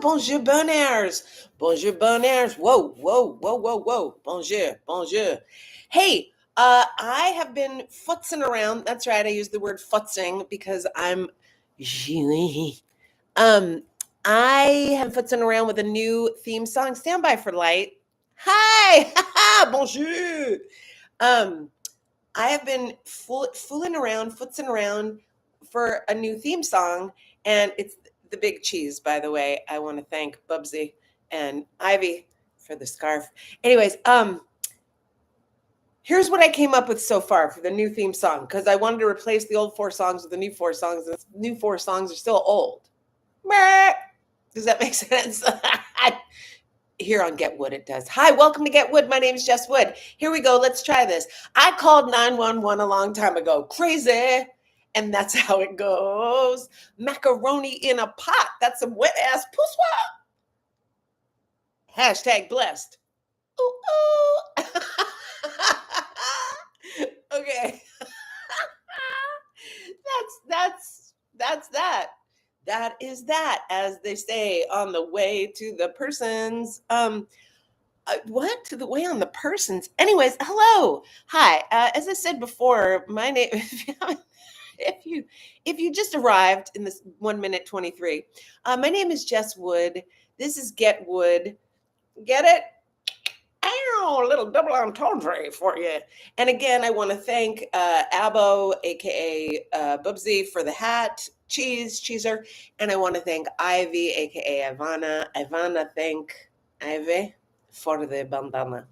Bonjour Boners. Bonjour Boners. Whoa, whoa, whoa, whoa, whoa. Bonjour, bonjour. Hey, I have been futzing around. That's right, I use the word futzing because I'm um I have futzing around with a new theme song. Stand by for light. Hi, bonjour. Um, I have been fooling around, futzing around for a new theme song, and it's the big cheese, by the way. I want to thank Bubsy and Ivy for the scarf. Anyways, here's what I came up with so far for the new theme song, because I wanted to replace the old 4 songs with the new 4 songs. The new 4 songs are still old. Does that make sense? Here on Get Wood, it does. Hi, welcome to Get Wood. My name is Jess Wood. Here we go. Let's try this. I called 911 a long time ago. Crazy. And that's how it goes. Macaroni in a pot. That's some wet ass pooswa. # blessed. Ooh, ooh. Okay. That's that. That is that, as they say, on the way to the person's what to the way on the person's. Anyways, hello, hi. As I said before, my name. If you just arrived in this 1 minute 23, my name is Jess Wood. This is Get Wood. Get it? Ow, a little double entendre for you. And again, I want to thank Abo, aka Bubsy, for the hat, cheeser, and I want to thank Ivy, aka Ivana, thank Ivy for the bandana.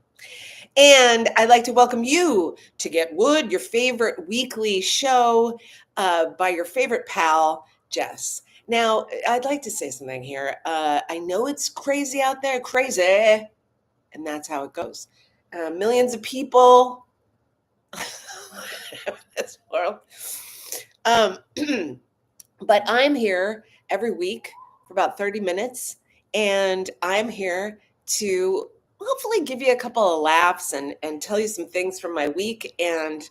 And I'd like to welcome you to Get Wood, your favorite weekly show by your favorite pal, Jess. Now, I'd like to say something here. I know it's crazy out there, crazy. And that's how it goes. Millions of people in this world. But I'm here every week for about 30 minutes, and I'm here to hopefully give you a couple of laughs and tell you some things from my week, and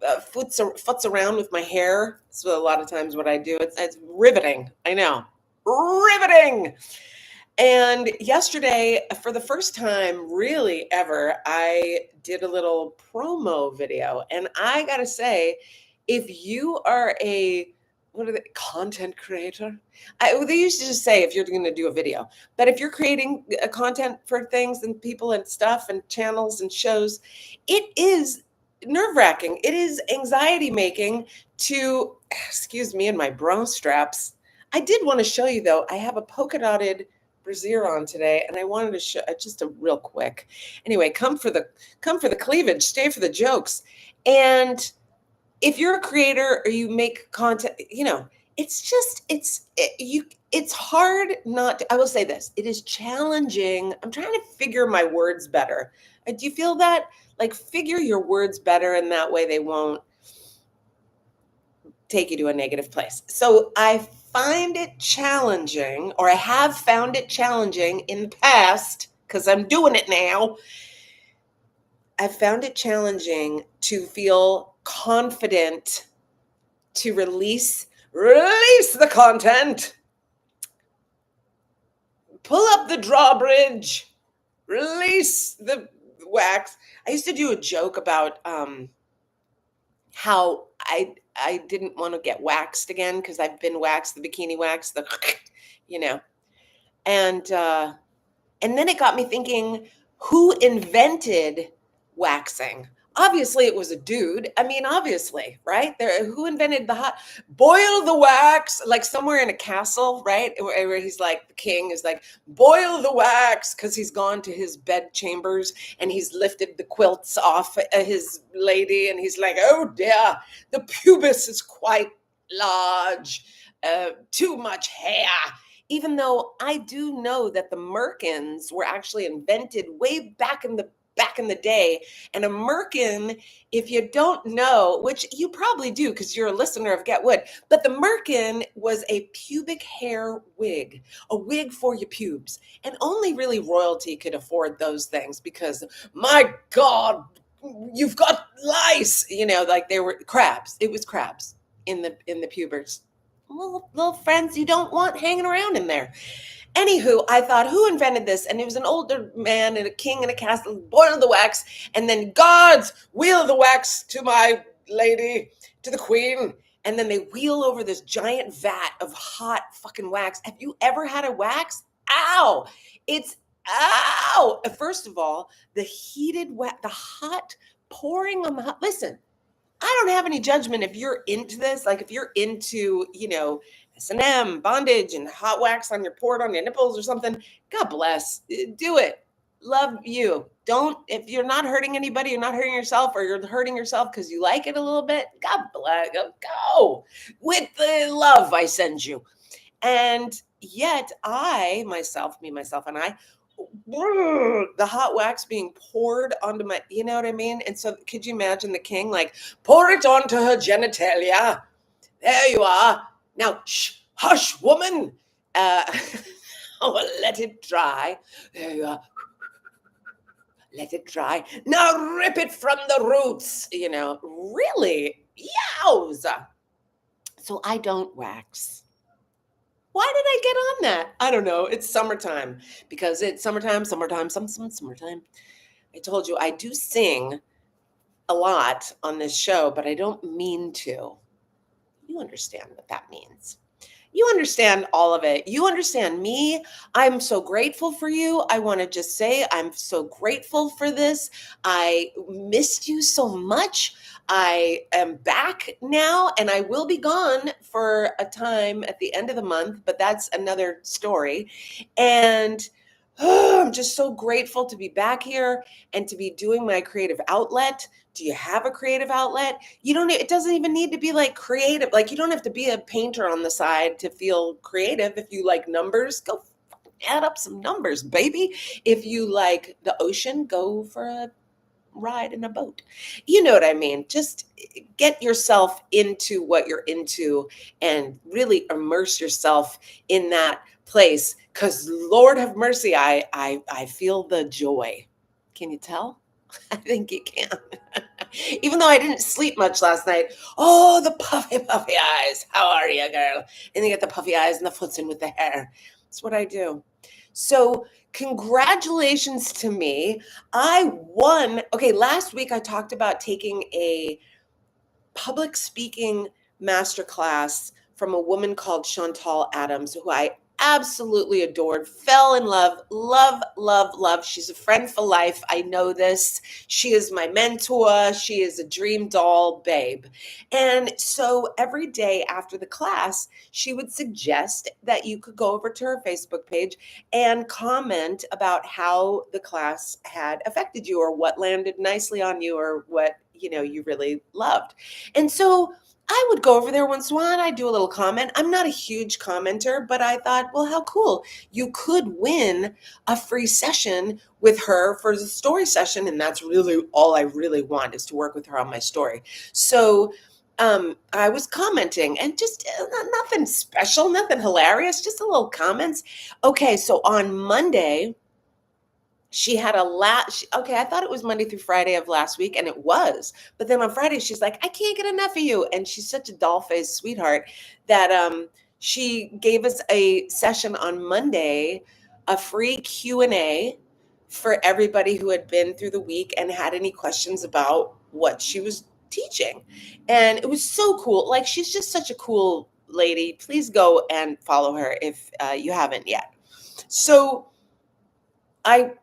futz around with my hair. That's a lot of times what I do. It's riveting. I know. Riveting. And yesterday, for the first time really ever, I did a little promo video. And I got to say, if you are content creator? They used to just say if you're going to do a video. But if you're creating content for things and people and stuff and channels and shows, it is nerve-wracking. It is anxiety-making to, excuse me, and my bra straps. I did want to show you, though. I have a polka-dotted brassiere on today, and I wanted to show just a real quick. Anyway, come for the cleavage, stay for the jokes. And if you're a creator or you make content, it's hard not to, I will say this, it is challenging. I'm trying to figure my words better. Do you feel that? Like, figure your words better, and that way they won't take you to a negative place. So I find it challenging, or I have found it challenging in the past, because I'm doing it now. I found it challenging to feel confident to release the content, pull up the drawbridge, release the wax. I used to do a joke about how I didn't want to get waxed again because I've been waxed, the bikini wax, and then it got me thinking, who invented waxing? Obviously, it was a dude. I mean, obviously, right? Who invented the hot boil the wax? Like somewhere in a castle, right? Where he's like, the king is like, boil the wax, because he's gone to his bed chambers and he's lifted the quilts off his lady, and he's like, oh dear, the pubis is quite large, too much hair. Even though I do know that the merkins were actually invented way back in the day. And a merkin, if you don't know, which you probably do because you're a listener of Get Wood, but the merkin was a pubic hair wig, a wig for your pubes. And only really royalty could afford those things because, my God, you've got lice, like they were crabs. It was crabs in the pubers. Little friends you don't want hanging around in there. Anywho, I thought, who invented this? And it was an older man and a king in a castle, born of the wax. And then gods wheel the wax to my lady, to the queen. And then they wheel over this giant vat of hot fucking wax. Have you ever had a wax? Ow! It's ow! First of all, the heated wax, the hot pouring on the hot. Listen, I don't have any judgment if you're into this. Like if you're into, S&M, bondage, and hot wax on your port, on your nipples or something, God bless. Do it. Love you. Don't, if you're not hurting anybody, you're not hurting yourself, or you're hurting yourself because you like it a little bit, God bless. Go with the love I send you. And yet me, myself, and I, the hot wax being poured onto my, you know what I mean? And so could you imagine the king, like, pour it onto her genitalia. There you are. Now, hush, woman. Let it dry. There you are. Let it dry. Now rip it from the roots. Really? Yowza. So I don't wax. Why did I get on that? I don't know. It's summertime because it's summertime. Summertime. I told you I do sing a lot on this show, but I don't mean to. You understand what that means. You understand all of it. You understand me. I'm so grateful for you. I want to just say I'm so grateful for this. I missed you so much. I am back now, and I will be gone for a time at the end of the month, but that's another story. And I'm just so grateful to be back here and to be doing my creative outlet. Do you have a creative outlet? It doesn't even need to be like creative. Like you don't have to be a painter on the side to feel creative. If you like numbers, go add up some numbers, baby. If you like the ocean, go for a ride in a boat. You know what I mean? Just get yourself into what you're into and really immerse yourself in that place. Because Lord have mercy, I feel the joy. Can you tell? I think you can. Even though I didn't sleep much last night. Oh, the puffy eyes. How are you, girl? And you get the puffy eyes and the foots in with the hair. That's what I do. So congratulations to me. I won. Okay, last week I talked about taking a public speaking masterclass from a woman called Chantal Adams, who I absolutely adored, fell in love. She's a friend for life. I know this. She is my mentor. She is a dream doll babe. And so every day after the class, she would suggest that you could go over to her Facebook page and comment about how the class had affected you, or what landed nicely on you, or what you really loved. And so I would go over there once in a while. I'd do a little comment. I'm not a huge commenter, but I thought, well, how cool. You could win a free session with her for the story session. And that's really all I really want, is to work with her on my story. So I was commenting, and just nothing special, nothing hilarious, just a little comments. Okay, so on Monday, she had okay, I thought it was Monday through Friday of last week, and it was. But then on Friday, she's like, I can't get enough of you. And she's such a doll-faced sweetheart that she gave us a session on Monday, a free Q&A for everybody who had been through the week and had any questions about what she was teaching. And it was so cool. Like, she's just such a cool lady. Please go and follow her if you haven't yet. So I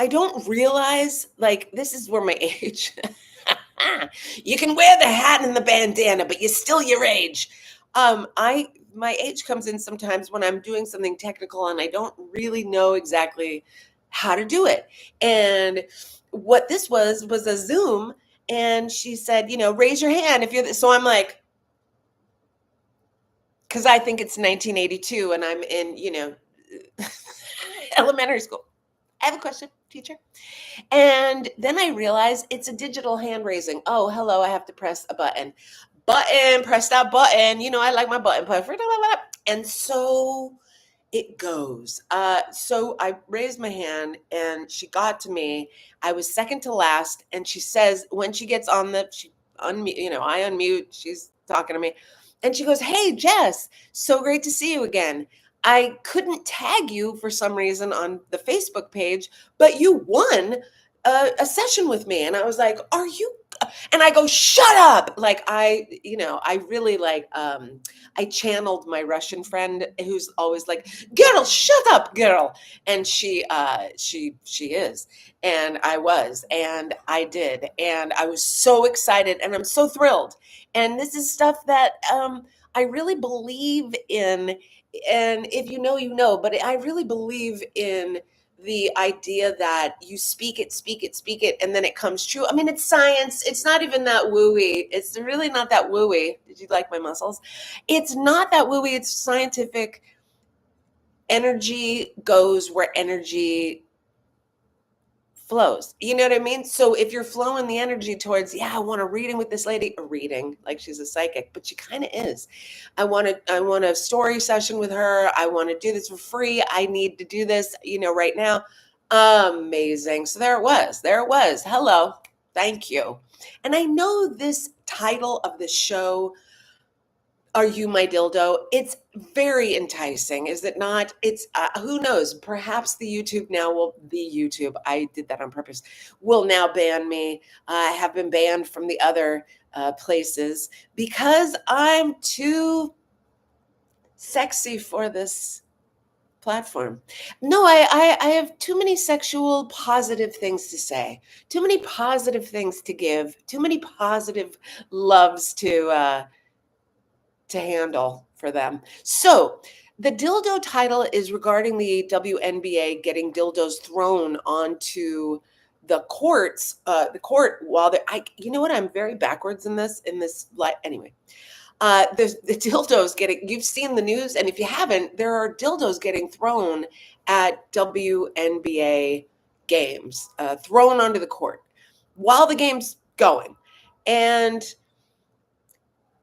don't realize, like, this is where my age. You can wear the hat and the bandana, but you're still your age. My age comes in sometimes when I'm doing something technical and I don't really know exactly how to do it. And what this was a Zoom, and she said, raise your hand if you're. So I'm like, because I think it's 1982 and I'm in, elementary school. I have a question, teacher. And then I realized it's a digital hand raising. Oh, hello, I have to press a button. Press that button. I like my button. And so it goes. So I raised my hand and she got to me. I was second to last. And she says, when she gets on I unmute, she's talking to me. And she goes, hey, Jess, so great to see you again. I couldn't tag you for some reason on the Facebook page, but you won a session with me. And I was like, are you? And I go, shut up. Like I really I channeled my Russian friend who's always like, girl, shut up, girl. And she is. And I was, and I did. And I was so excited and I'm so thrilled. And this is stuff that I really believe in. And if you know, you know, but I really believe in the idea that you speak it, speak it, speak it, and then it comes true. I mean, it's science. It's not even that wooey. It's really not that wooey. Did you like my muscles? It's not that wooey. It's scientific. Energy goes where energy flows. You know what I mean? So if you're flowing the energy towards, yeah, I want a reading with this lady, a reading, like she's a psychic, but she kind of is. I want a story session with her. I want to do this for free. I need to do this, right now. Amazing. So there it was. There it was. Hello. Thank you. And I know this title of the show, Are You My Dildo? It's very enticing, is it not? It's who knows? Perhaps the YouTube now will the YouTube. I did that on purpose. Will now ban me. I have been banned from the other places because I'm too sexy for this platform. No, I have too many sexual positive things to say, too many positive things to give, too many positive loves to handle for them. So the dildo title is regarding the WNBA getting dildos thrown onto the courts, the court while they're, you know what? I'm very backwards in this, anyway. The dildos getting, you've seen the news, and if you haven't, there are dildos getting thrown at WNBA games, thrown onto the court while the game's going. And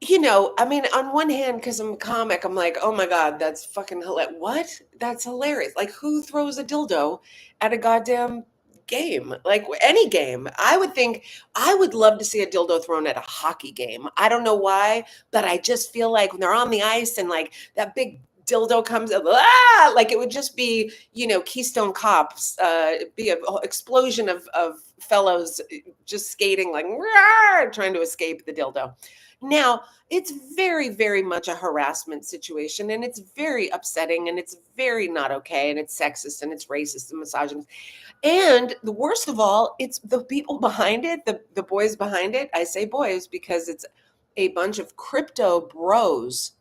I mean, on one hand, because I'm a comic, I'm like, oh my God, that's fucking hilarious. What? That's hilarious. Like, who throws a dildo at a goddamn game? Like, any game. I would love to see a dildo thrown at a hockey game. I don't know why, but I just feel like when they're on the ice and like that big dildo comes, like it would just be, Keystone Cops, be an explosion of fellows just skating, like, trying to escape the dildo. Now, it's very, very much a harassment situation, and it's very upsetting, and it's very not okay, and it's sexist, and it's racist and misogynist. And the worst of all, it's the people behind it, the boys behind it. I say boys because it's a bunch of crypto bros.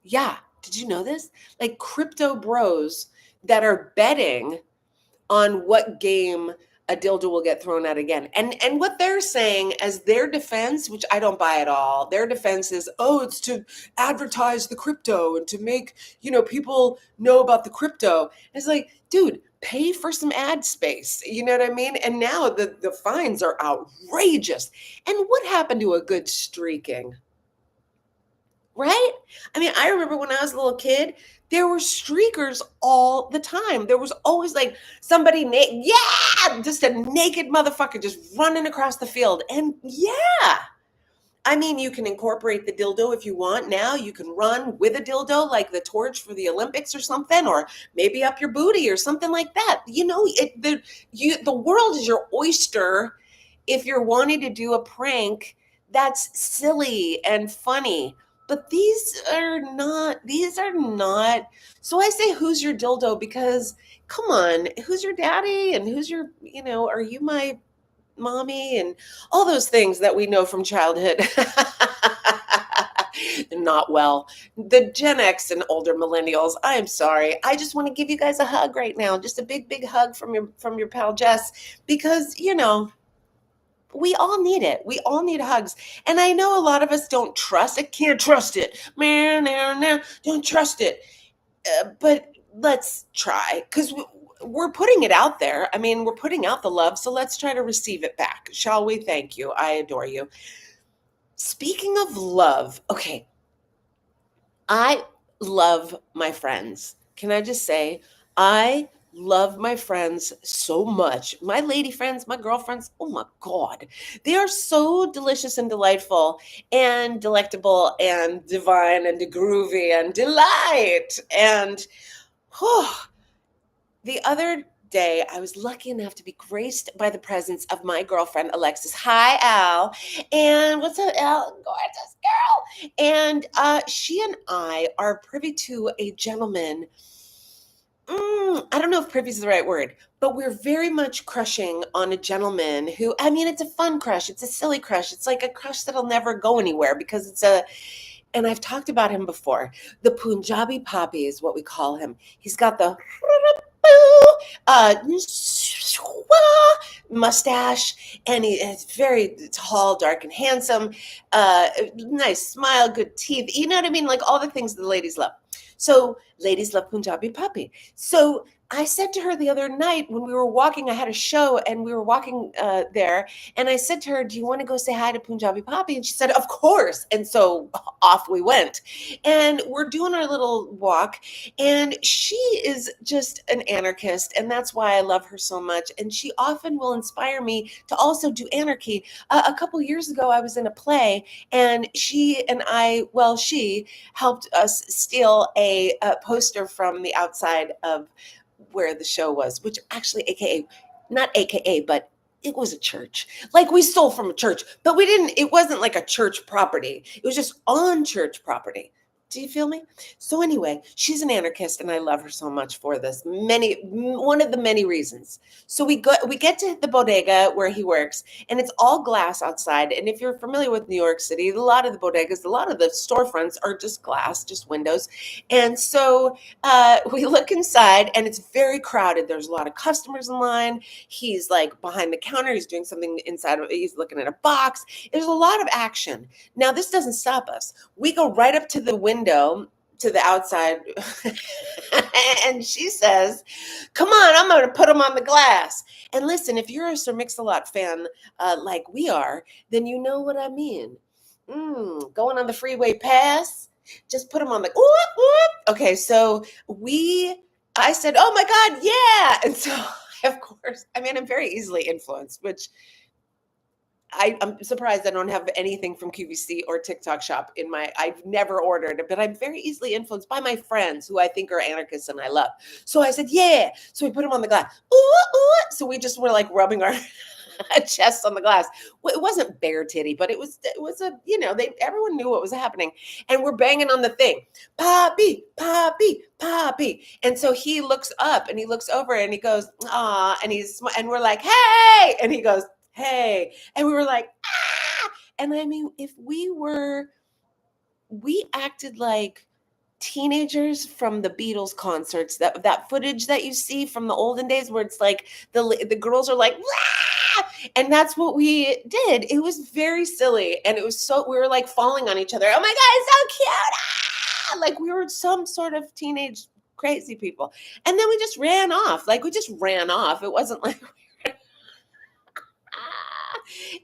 Yeah, did you know this? Like crypto bros that are betting on what game a dildo will get thrown at again. And what they're saying as their defense, which I don't buy at all, their defense is, oh, it's to advertise the crypto and to make, people know about the crypto. It's like, dude, pay for some ad space. You know what I mean? And now the fines are outrageous. And what happened to a good streaking? Right? I mean, I remember when I was a little kid, there were streakers all the time. There was always like somebody just a naked motherfucker just running across the field. And yeah, I mean, you can incorporate the dildo if you want. Now you can run with a dildo like the torch for the Olympics or something, or maybe up your booty or something like that. The world is your oyster if you're wanting to do a prank that's silly and funny. But these are not. So I say, who's your dildo? Because come on, who's your daddy? And who's your, are you my mommy? And all those things that we know from childhood. Not well. The Gen X and older millennials, I'm sorry. I just want to give you guys a hug right now. Just a big, big hug from your pal Jess, because, we all need it. We all need hugs. And I know a lot of us don't trust it. Can't trust it. Man, don't trust it. But let's try, because we're putting it out there. I mean, we're putting out the love. So let's try to receive it back. Shall we? Thank you. I adore you. Speaking of love, okay. I love my friends. Can I just say, I love my friends so much. My lady friends, my girlfriends, oh my God. They are so delicious and delightful and delectable and divine and groovy and delight. And whew, the other day, I was lucky enough to be graced by the presence of my girlfriend, Alexis. Hi, Al. And what's up, Al? Gorgeous girl. And she and I are privy to a gentleman. I don't know if privy is the right word, but we're very much crushing on a gentleman who, I mean, it's a fun crush. It's a silly crush. It's like a crush that'll never go anywhere because and I've talked about him before. The Punjabi Poppy is what we call him. He's got the uh, mustache, and is very tall, dark, and handsome. Nice smile, good teeth. You know what I mean? Like all the things the ladies love. So ladies love Punjabi Puppy. So I said to her the other night when we were walking, I had a show and we were walking there. And I said to her, do you want to go say hi to Punjabi Poppy? And she said, of course. And so off we went. And we're doing our little walk. And she is just an anarchist. And that's why I love her so much. And she often will inspire me to also do anarchy. A couple years ago, I was in a play and she helped us steal a poster from the outside of where the show was, which actually, not AKA, but it was a church. Like we stole from a church, but it wasn't like a church property. It was just on church property. Do you feel me? So anyway, she's an anarchist and I love her so much for this. One of the many reasons. So we get to the bodega where he works and it's all glass outside. And if you're familiar with New York City, a lot of the bodegas, a lot of the storefronts are just glass, just windows. And so we look inside and it's very crowded. There's a lot of customers in line. He's like behind the counter. He's doing something inside. He's looking at a box. There's a lot of action. Now, this doesn't stop us. We go right up to the window to the outside and she says, come on, I'm going to put them on the glass. And listen, if you're a Sir Mix-a-Lot fan like we are, then you know what I mean. Going on the freeway pass, just put them on the okay. So I said, oh my God, yeah. And so of course, I mean, I'm very easily influenced, which I'm surprised I don't have anything from QVC or TikTok Shop I've never ordered, but I'm very easily influenced by my friends who I think are anarchists and I love. So I said, yeah. So we put them on the glass. So we just were like rubbing our chests on the glass. Well, it wasn't bare titty, but it was everyone knew what was happening. And we're banging on the thing. Poppy, Poppy, Poppy. And so he looks up and he looks over and he goes, ah, and we're like, hey. And he goes, hey. And we were like, ah. And I mean, we acted like teenagers from the Beatles concerts, that footage that you see from the olden days where it's like the girls are like, ah! And that's what we did. It was very silly. And it was we were like falling on each other. Oh my God, it's so cute. Ah! Like we were some sort of teenage crazy people. And then we just ran off. It wasn't like,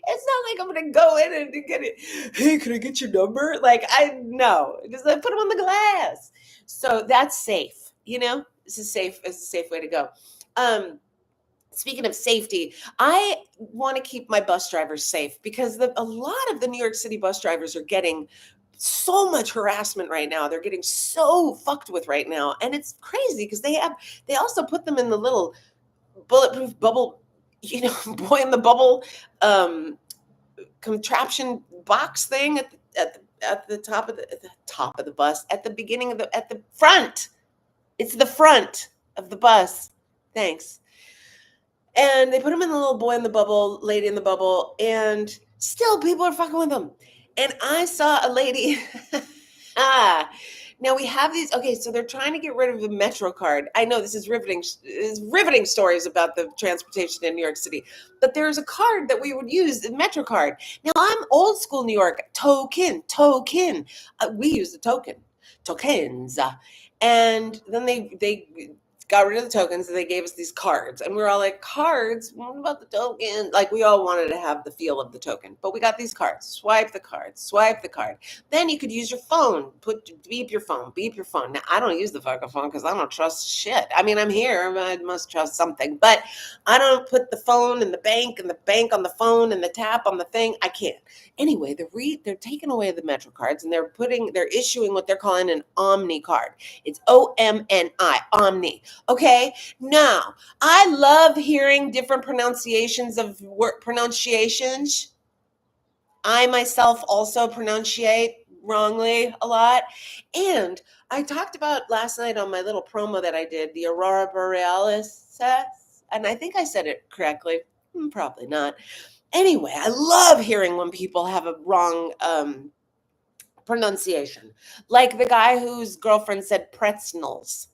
it's not like I'm going to go in and get it. Hey, can I get your number? Like, no, just put them on the glass. So that's safe. It's a safe way to go. Speaking of safety, I want to keep my bus drivers safe because a lot of the New York City bus drivers are getting so much harassment right now. They're getting so fucked with right now. And it's crazy because they also put them in the little bulletproof bubble, boy in the bubble contraption box thing at the top of the bus, at the beginning at the front. It's the front of the bus. Thanks. And they put them in the little boy in the bubble, lady in the bubble, and still people are fucking with them. And I saw a lady. Now we have these. Okay, so they're trying to get rid of the Metro card. I know this is riveting stories about the transportation in New York City. But there's a card that we would use, the Metro card. Now I'm old school New York. Token. We use the tokens. And then they got rid of the tokens and they gave us these cards. And we were all like, cards? What about the token? Like, we all wanted to have the feel of the token. But we got these cards. Swipe the card. Swipe the card. Then you could use your phone. Beep your phone. Beep your phone. Now, I don't use the fucking phone because I don't trust shit. I mean, I'm here. I must trust something. But I don't put the phone in the bank and the bank on the phone and the tap on the thing. I can't. Anyway, they're taking away the Metro cards and they're issuing what they're calling an Omni card. It's OMNI, Omni. Okay, now I love hearing different pronunciations of pronunciations. I myself also pronunciate wrongly a lot. And I talked about last night on my little promo that I did, the Aurora Borealis, and I think I said it correctly. Probably not. Anyway, I love hearing when people have a wrong pronunciation. Like the guy whose girlfriend said pretzels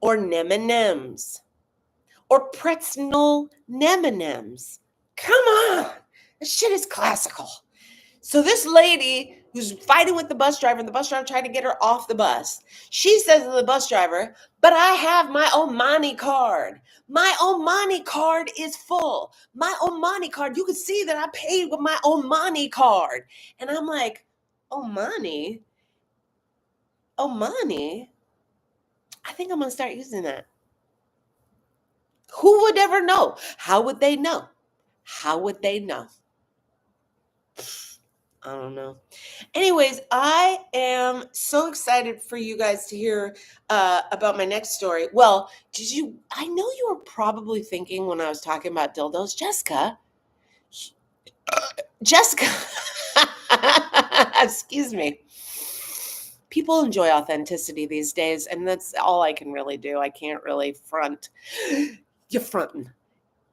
or M&Ms or pretzel M&Ms. Come on. This shit is classical. So this lady who's fighting with the bus driver and the bus driver trying to get her off the bus, she says to the bus driver, but I have my Omani card. My Omani card is full. My Omani card, you can see that I paid with my Omani card. And I'm like, Omani? Omani? I think I'm going to start using that. Who would ever know? How would they know? How would they know? I don't know. Anyways, I am so excited for you guys to hear about my next story. Well, I know you were probably thinking when I was talking about dildos, Jessica, excuse me. People enjoy authenticity these days, and that's all I can really do. I can't really front. You're fronting.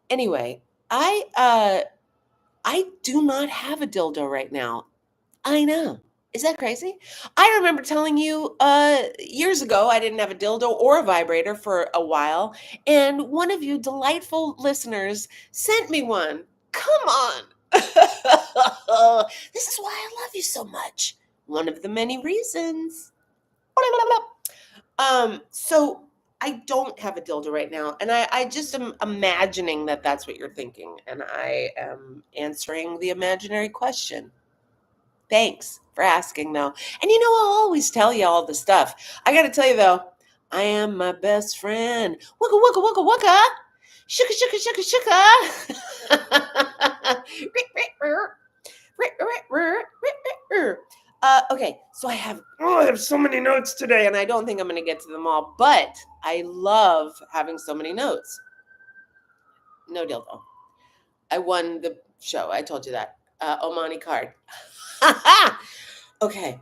Anyway, I do not have a dildo right now. I know. Is that crazy? I remember telling you years ago I didn't have a dildo or a vibrator for a while, and one of you delightful listeners sent me one. Come on. This is why I love you so much. One of the many reasons. So I don't have a dildo right now, and I just am imagining that that's what you're thinking, and I am answering the imaginary question. Thanks for asking, though. And I'll always tell you all the stuff. I got to tell you, though, I am my best friend. Wugga, wugga, wugga, wugga. Shuka, shuka, shuka, shuka. Okay, so I have so many notes today, and I don't think I'm going to get to them all, but I love having so many notes. No dildo. I won the show. I told you that. Omani card. Okay.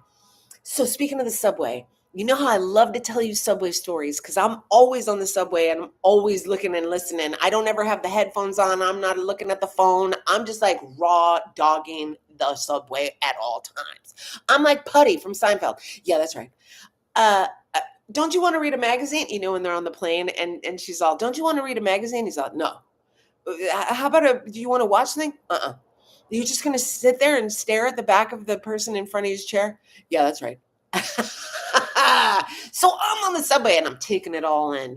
So speaking of the subway, you know how I love to tell you subway stories because I'm always on the subway and I'm always looking and listening. I don't ever have the headphones on. I'm not looking at the phone. I'm just like raw dogging the subway at all times. I'm like Putty from Seinfeld. Yeah, that's right. Don't you want to read a magazine? When they're on the plane and she's all, don't you want to read a magazine? He's all, no. How about do you want to watch something? You're just going to sit there and stare at the back of the person in front of his chair? Yeah, that's right. So I'm on the subway and I'm taking it all in,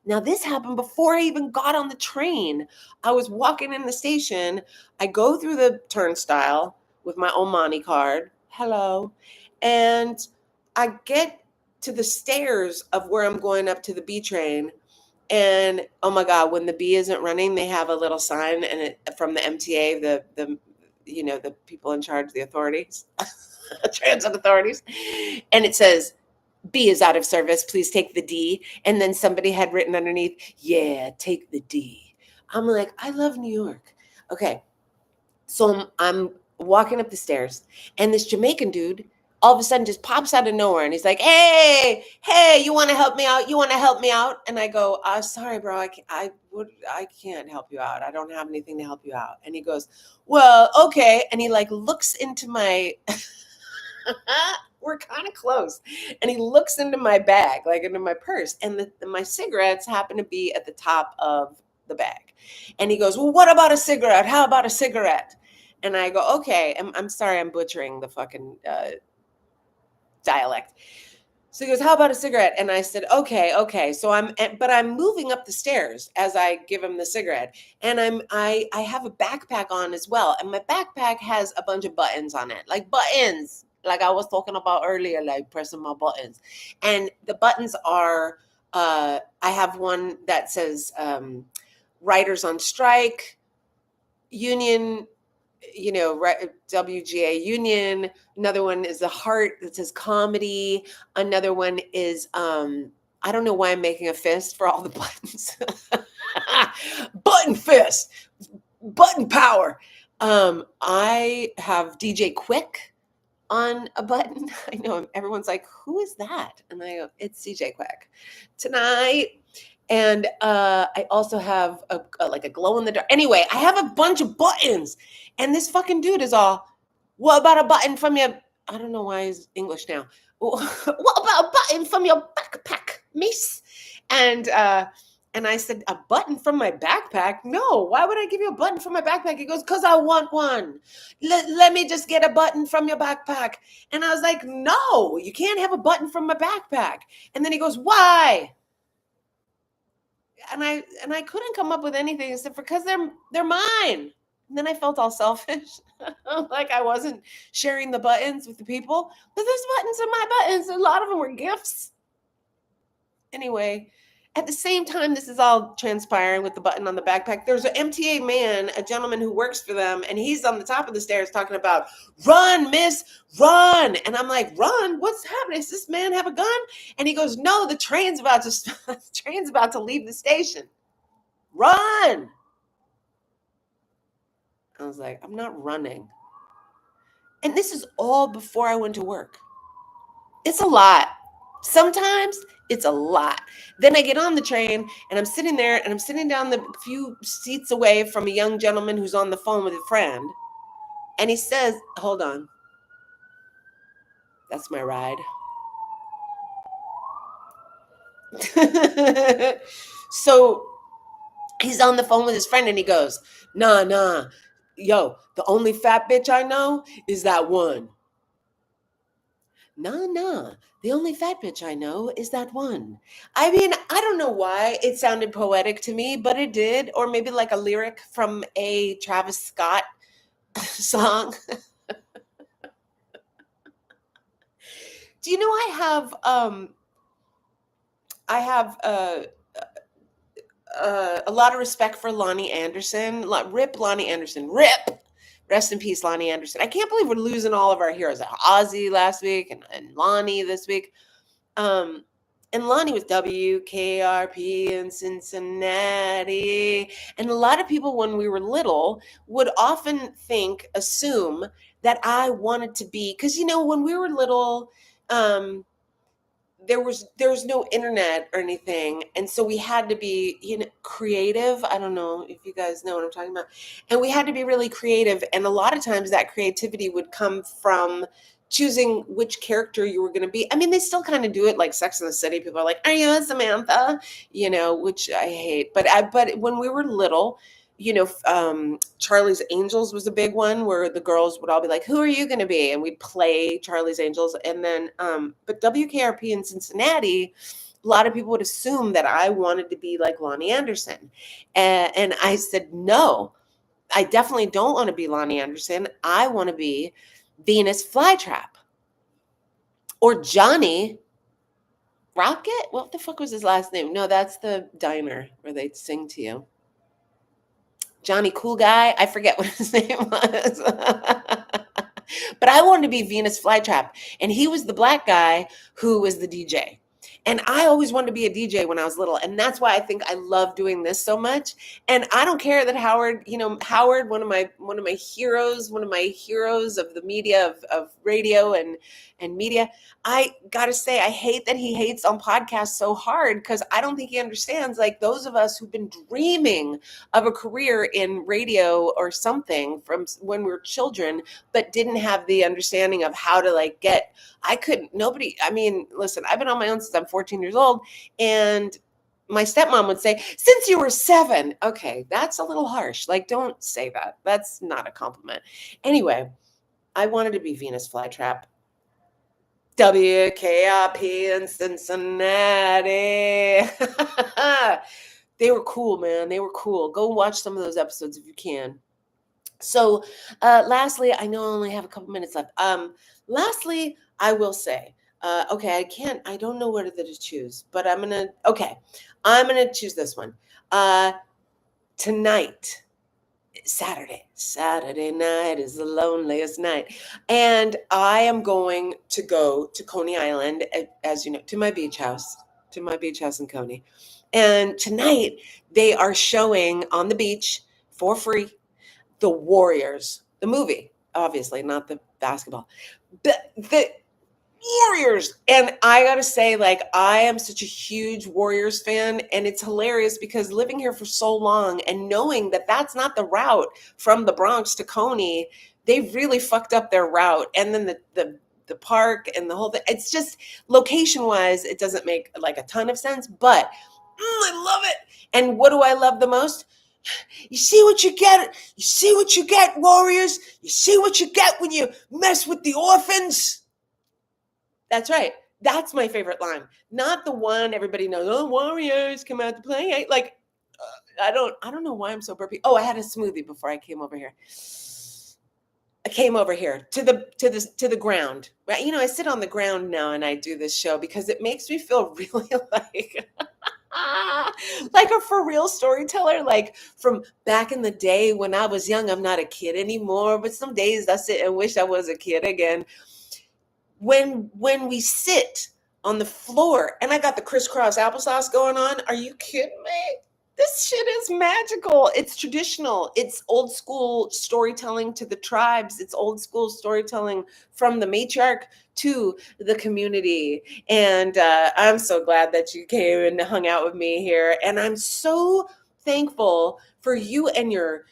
Now, this happened before I even got on the train. I was walking in the station. I go through the turnstile with my Omani card. Hello. And I get to the stairs of where I'm going up to the B train. And oh my God, when the B isn't running, they have a little sign and from the MTA, the people in charge, the authorities, transit authorities, and it says B is out of service. Please take the D. And then somebody had written underneath, yeah, take the D. I'm like, I love New York. Okay, so I'm walking up the stairs, and this Jamaican dude all of a sudden just pops out of nowhere, and he's like, hey, you want to help me out? You want to help me out? And I go, sorry, bro, I can't help you out. I don't have anything to help you out. And he goes, well, okay. And he like looks into my, we're kind of close. And he looks into my bag, like into my purse. And my cigarettes happen to be at the top of the bag. And he goes, well, what about a cigarette? How about a cigarette? And I go, okay. I'm sorry, I'm butchering the fucking dialect. So he goes, how about a cigarette? And I said, okay. So I'm moving up the stairs as I give him the cigarette. And I have a backpack on as well. And my backpack has a bunch of buttons on it, like buttons, like I was talking about earlier, like pressing my buttons. And the buttons are, I have one that says, writers on strike, union, WGA union. Another one is a heart that says comedy. Another one is, I don't know why I'm making a fist for all the buttons. Button fist, button power. I have DJ Quick on a button. I know everyone's like, who is that? And I go, it's DJ Quick tonight. And I also have like a glow in the dark. Anyway, I have a bunch of buttons, and this fucking dude is all, "What about a button from your?" I don't know why he's English now. What about a button from your backpack, miss? And I said, a button from my backpack? No, why would I give you a button from my backpack? He goes, because I want one. Let me just get a button from your backpack. And I was like, no, you can't have a button from my backpack. And then he goes, why? And I couldn't come up with anything except for because they're mine. And then I felt all selfish, like I wasn't sharing the buttons with the people. But those buttons are my buttons. A lot of them were gifts. Anyway, at the same time, this is all transpiring with the button on the backpack. There's an MTA man, a gentleman who works for them, and he's on the top of the stairs talking about, run, miss, run. And I'm like, run? What's happening? Does this man have a gun? And he goes, no, the train's about to leave the station. Run. I was like, I'm not running. And this is all before I went to work. It's a lot. Sometimes it's a lot. Then I get on the train and I'm sitting there and I'm sitting down the few seats away from a young gentleman who's on the phone with a friend. And he says, hold on. That's my ride. So he's on the phone with his friend and he goes, nah. Yo, the only fat bitch I know is that one. Nah. The only fat bitch I know is that one. I mean, I don't know why it sounded poetic to me, but it did. Or maybe like a lyric from a Travis Scott song. Do you know I have a lot of respect for Loni Anderson. Rip Loni Anderson. Rip. Rest in peace, Loni Anderson. I can't believe we're losing all of our heroes. Ozzy last week and Loni this week. And Loni was WKRP in Cincinnati. And a lot of people, when we were little, would often assume that I wanted to be, because, when we were little, there was no internet or anything, and so we had to be creative. I don't know if you guys know what I'm talking about. And we had to be really creative, and a lot of times that creativity would come from choosing which character you were going to be. I mean, they still kind of do it, like Sex and the City. People are like, are you a Samantha? Which I hate. But when we were little, Charlie's Angels was a big one where the girls would all be like, who are you going to be? And we'd play Charlie's Angels. And then, but WKRP in Cincinnati, a lot of people would assume that I wanted to be like Loni Anderson. And I said, no, I definitely don't want to be Loni Anderson. I want to be Venus Flytrap or Johnny Rocket. What the fuck was his last name? No, that's the diner where they sing to you. Johnny Cool Guy. I forget what his name was. But I wanted to be Venus Flytrap. And he was the black guy who was the DJ. And I always wanted to be a DJ when I was little. And that's why I think I love doing this so much. And I don't care that Howard, one of my heroes, of the media, of radio and media. I got to say, I hate that he hates on podcasts so hard, because I don't think he understands, like, those of us who've been dreaming of a career in radio or something from when we were children, but didn't have the understanding of how to listen, I've been on my own since I'm 14 years old. And my stepmom would say, since you were 7. Okay, that's a little harsh. Like, don't say that. That's not a compliment. Anyway, I wanted to be Venus Flytrap. WKRP in Cincinnati. They were cool, man. They were cool. Go watch some of those episodes if you can. So, lastly, I know I only have a couple minutes left. Lastly, I will say, okay, I don't know whether to choose, but I'm gonna choose this one. Tonight, Saturday night is the loneliest night. And I am going to go to Coney Island, as you know, to my beach house in Coney. And tonight they are showing on the beach for free The Warriors, the movie, obviously, not the basketball. The Warriors. And I gotta say, like, I am such a huge Warriors fan, and it's hilarious because living here for so long and knowing that that's not the route from the Bronx to Coney, they really fucked up their route. And then the park and the whole thing, it's just location wise, it doesn't make like a ton of sense, but I love it. And what do I love the most? You see what you get? You see what you get, Warriors? You see what you get when you mess with the orphans? That's right. That's my favorite line. Not the one everybody knows. Oh, Warriors come out to play. I don't know why I'm so burpy. Oh, I had a smoothie before I came over here. I came over here to the ground. Right? You know, I sit on the ground now and I do this show because it makes me feel really like a for real storyteller, like from back in the day when I was young. I'm not a kid anymore, but some days I sit and wish I was a kid again. When we sit on the floor and I got the crisscross applesauce going on, are you kidding me? This shit is magical. It's traditional. It's old school storytelling to the tribes. It's old school storytelling from the matriarch to the community. And I'm so glad that you came and hung out with me here. And I'm so thankful for you and your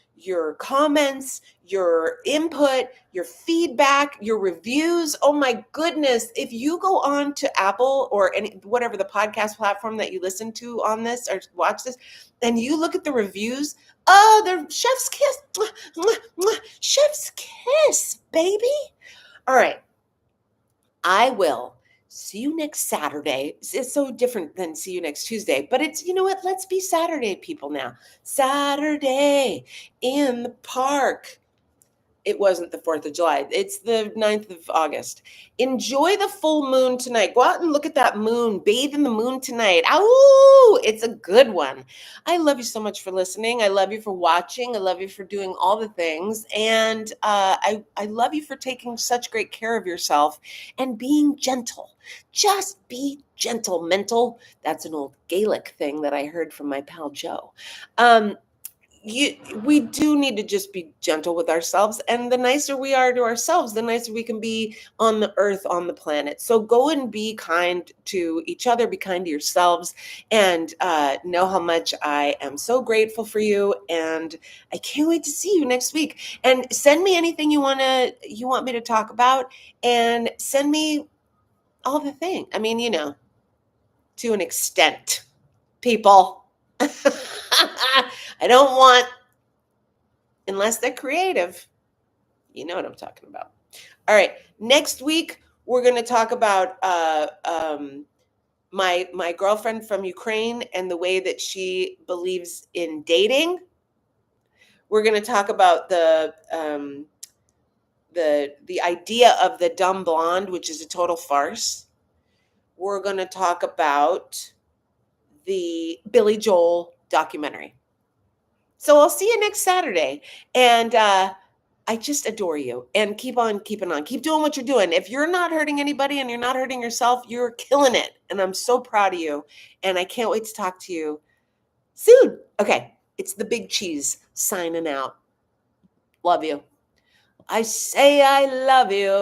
comments, your input, your feedback, your reviews. Oh my goodness. If you go on to Apple or any whatever the podcast platform that you listen to on this or watch this, and you look at the reviews, oh, they're chef's kiss. Chef's kiss, baby. All right. I will see you next Saturday. It's so different than see you next Tuesday, but it's, you know what? Let's be Saturday people now. Saturday in the park. It wasn't the 4th of July. It's the 9th of August. Enjoy the full moon tonight. Go out and look at that moon. Bathe in the moon tonight. Ow! It's a good one. I love you so much for listening. I love you for watching. I love you for doing all the things. And I love you for taking such great care of yourself and being gentle. Just be gentle, mental. That's an old Gaelic thing that I heard from my pal Joe. We do need to just be gentle with ourselves, and the nicer we are to ourselves, the nicer we can be on the earth, on the planet. So go and be kind to each other, be kind to yourselves, and know how much I am so grateful for you. And I can't wait to see you next week. And send me anything you want me to talk about, and send me all the things. I mean, you know, to an extent, people. I don't want, unless they're creative. You know what I'm talking about. All right. Next week, we're going to talk about my girlfriend from Ukraine and the way that she believes in dating. We're going to talk about the idea of the dumb blonde, which is a total farce. We're going to talk about the Billy Joel documentary. So I'll see you next Saturday. And I just adore you. And keep on keeping on. Keep doing what you're doing. If you're not hurting anybody and you're not hurting yourself, you're killing it. And I'm so proud of you. And I can't wait to talk to you soon. Okay. It's the Big Cheese signing out. Love you. I say I love you.